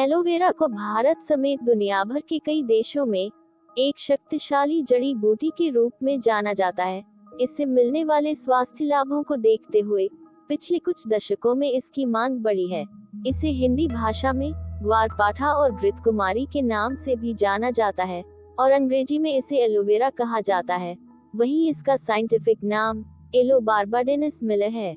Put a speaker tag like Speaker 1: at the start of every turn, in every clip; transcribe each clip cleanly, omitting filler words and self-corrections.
Speaker 1: Aloe vera को भारत समेत दुनिया भर के कई देशों में एक शक्तिशाली जड़ी बूटी के रूप में जाना जाता है। इससे मिलने वाले स्वास्थ्य लाभों को देखते हुए पिछले कुछ दशकों में इसकी मांग बढ़ी है। इसे हिंदी भाषा में ग्वारपाठा और घृतकुमारी के नाम से भी जाना जाता है और अंग्रेजी में इसे एलोवेरा कहा जाता है। वहीं इसका साइंटिफिक नाम एलो बार्बाडेनस मिले है।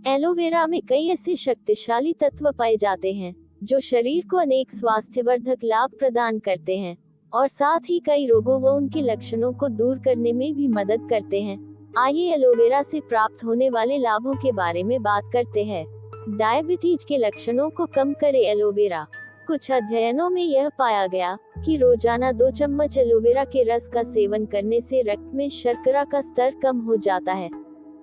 Speaker 1: एलोवेरा में कई ऐसे शक्तिशाली तत्व पाए जाते हैं जो शरीर को अनेक स्वास्थ्यवर्धक लाभ प्रदान करते हैं और साथ ही कई रोगों व उनके लक्षणों को दूर करने में भी मदद करते हैं। आइए एलोवेरा से प्राप्त होने वाले लाभों के बारे में बात करते हैं। डायबिटीज के लक्षणों को कम करे एलोवेरा। कुछ अध्ययनों में यह पाया गया कि रोजाना 2 चम्मच एलोवेरा के रस का सेवन करने से रक्त में शर्करा का स्तर कम हो जाता है।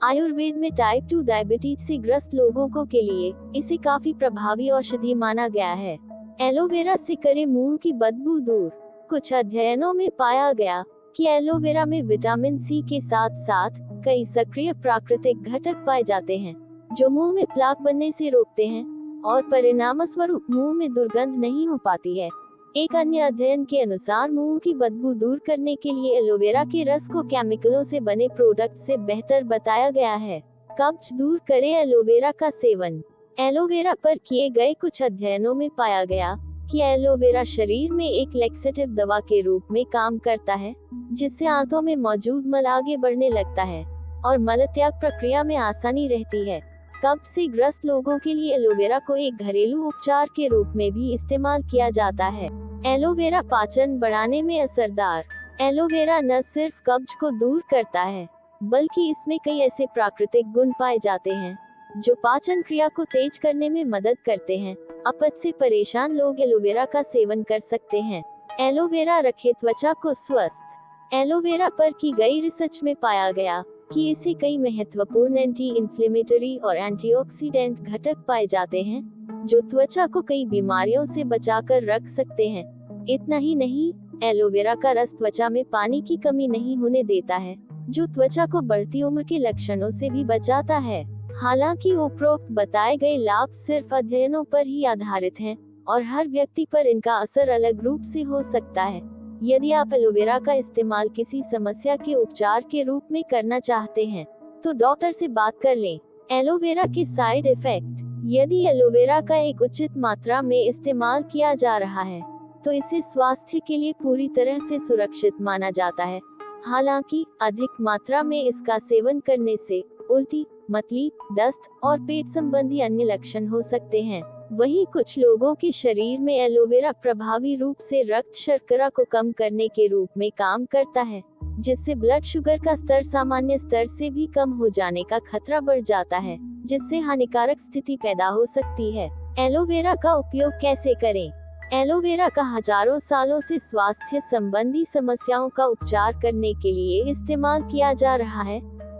Speaker 1: आयुर्वेद में टाइप 2 डायबिटीज से ग्रस्त लोगों के लिए इसे काफी प्रभावी औषधि माना गया है। एलोवेरा से करे मुंह की बदबू दूर। कुछ अध्ययनों में पाया गया कि एलोवेरा में विटामिन सी के साथ साथ कई सक्रिय प्राकृतिक घटक पाए जाते हैं जो मुंह में प्लाक बनने से रोकते हैं और परिणामस्वरूप मुंह में दुर्गंध नहीं हो पाती है। एक अन्य अध्ययन के अनुसार मुंह की बदबू दूर करने के लिए एलोवेरा के रस को केमिकलों से बने प्रोडक्ट से बेहतर बताया गया है। कब्ज दूर करे एलोवेरा का सेवन। एलोवेरा पर किए गए कुछ अध्ययनों में पाया गया कि एलोवेरा शरीर में एक लैक्सेटिव दवा के रूप में काम करता है जिससे आंतों में मौजूद मल आगे बढ़ने लगता है और मलत्याग प्रक्रिया में आसानी रहती है। कब्ज से ग्रस्त लोगों के लिए एलोवेरा को एक घरेलू उपचार के रूप में भी इस्तेमाल किया जाता है। एलोवेरा पाचन बढ़ाने में असरदार। एलोवेरा न सिर्फ कब्ज को दूर करता है बल्कि इसमें कई ऐसे प्राकृतिक गुण पाए जाते हैं जो पाचन क्रिया को तेज करने में मदद करते हैं। अपच से परेशान लोग एलोवेरा का सेवन कर सकते हैं। एलोवेरा रखे त्वचा को स्वस्थ। एलोवेरा पर की गई रिसर्च में पाया गया कि इसे कई महत्वपूर्ण एंटी इन्फ्लेमेटरी और एंटीऑक्सीडेंट घटक पाए जाते हैं जो त्वचा को कई बीमारियों से बचाकर रख सकते हैं। इतना ही नहीं, एलोवेरा का रस त्वचा में पानी की कमी नहीं होने देता है जो त्वचा को बढ़ती उम्र के लक्षणों से भी बचाता है। हालांकि उपरोक्त बताए गए लाभ सिर्फ अध्ययनों पर ही आधारित हैं और हर व्यक्ति पर इनका असर अलग रूप से हो सकता है। यदि आप एलोवेरा का इस्तेमाल किसी समस्या के उपचार के रूप में करना चाहते हैं तो डॉक्टर से बात कर लें। एलोवेरा के साइड इफेक्ट। यदि एलोवेरा का एक उचित मात्रा में इस्तेमाल किया जा रहा है तो इसे स्वास्थ्य के लिए पूरी तरह से सुरक्षित माना जाता है। हालांकि अधिक मात्रा में इसका सेवन करने से उल्टी, मतली, दस्त और पेट संबंधी अन्य लक्षण हो सकते हैं। वहीं कुछ लोगों के शरीर में एलोवेरा प्रभावी रूप से रक्त शर्करा को कम करने के रूप में काम करता है जिससे ब्लड शुगर का स्तर सामान्य स्तर से भी कम हो जाने का खतरा बढ़ जाता है जिससे हानिकारक स्थिति पैदा हो सकती है। एलोवेरा का उपयोग कैसे करें? एलोवेरा का हजारों सालों से स्वास्थ्य संबंधी समस्याओं का उपचार करने के लिए इस्तेमाल किया जा रहा है।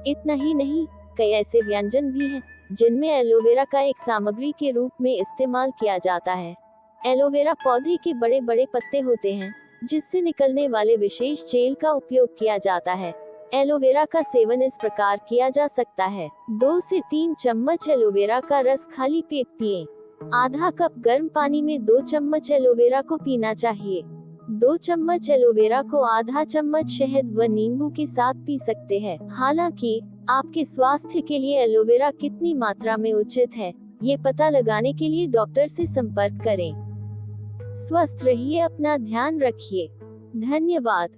Speaker 1: इतना ही नहीं, कई ऐसे व्यंजन भी हैं जिनमें एलोवेरा का एक सामग्री के रूप में इस्तेमाल किया जाता है। एलोवेरा पौधे के बड़े बड़े पत्ते होते हैं जिससे निकलने वाले विशेष जेल का उपयोग किया जाता है। एलोवेरा का सेवन इस प्रकार किया जा सकता है। 2 से 3 चम्मच एलोवेरा का रस खाली पेट पिएं। आधा कप गर्म पानी में 2 चम्मच एलोवेरा को पीना चाहिए। 2 चम्मच एलोवेरा को आधा चम्मच शहद व नींबू के साथ पी सकते हैं। हालांकि आपके स्वास्थ्य के लिए एलोवेरा कितनी मात्रा में उचित है, ये पता लगाने के लिए डॉक्टर से संपर्क करें। स्वस्थ रहिए, अपना ध्यान रखिए। धन्यवाद।